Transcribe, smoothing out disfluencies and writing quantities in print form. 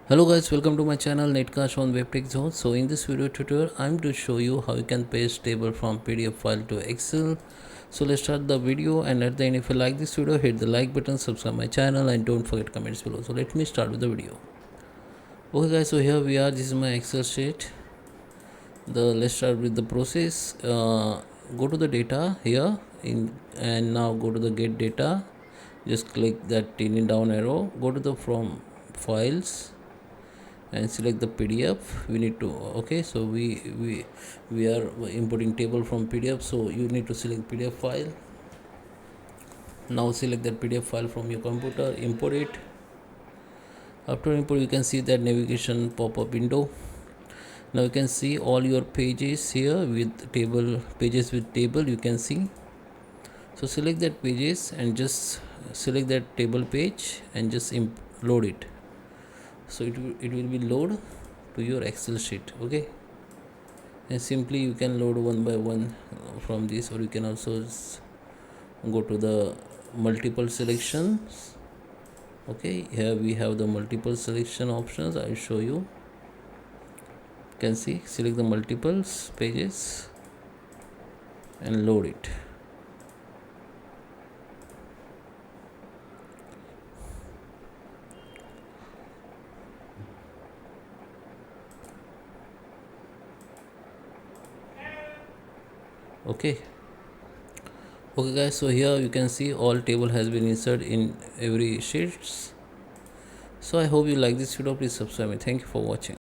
Hello guys, welcome to my channel Netcast on WebTech Zone. So in this video tutorial, I'm to show you how you can paste table from PDF file to Excel. So let's start the video, and at the end, if you like this video, hit the like button, subscribe my channel, and don't forget comments below. So let me start with the video. Okay guys, so here we are. This is my Excel sheet. Let's start with the process. Go to the data here and now go to the get data. Just click that tiny down arrow. Go to the from files and select the PDF. We need to so we are importing table from PDF, so you need to select PDF file. Now select that PDF file from your computer, import it. After import, you can see that navigation pop-up window. Now you can see all your pages here with table, pages with table you can see. So select that pages and just select that table page and just load it. So it will be load to your Excel sheet. Okay, and simply you can load one by one from this, or you can also go to the multiple selections. Okay, here we have the multiple selection options. I'll show you. You can see, select the multiples pages and load it. Okay guys, so here you can see all table has been inserted in every sheets. So I hope you like this video. Please subscribe me. Thank you for watching.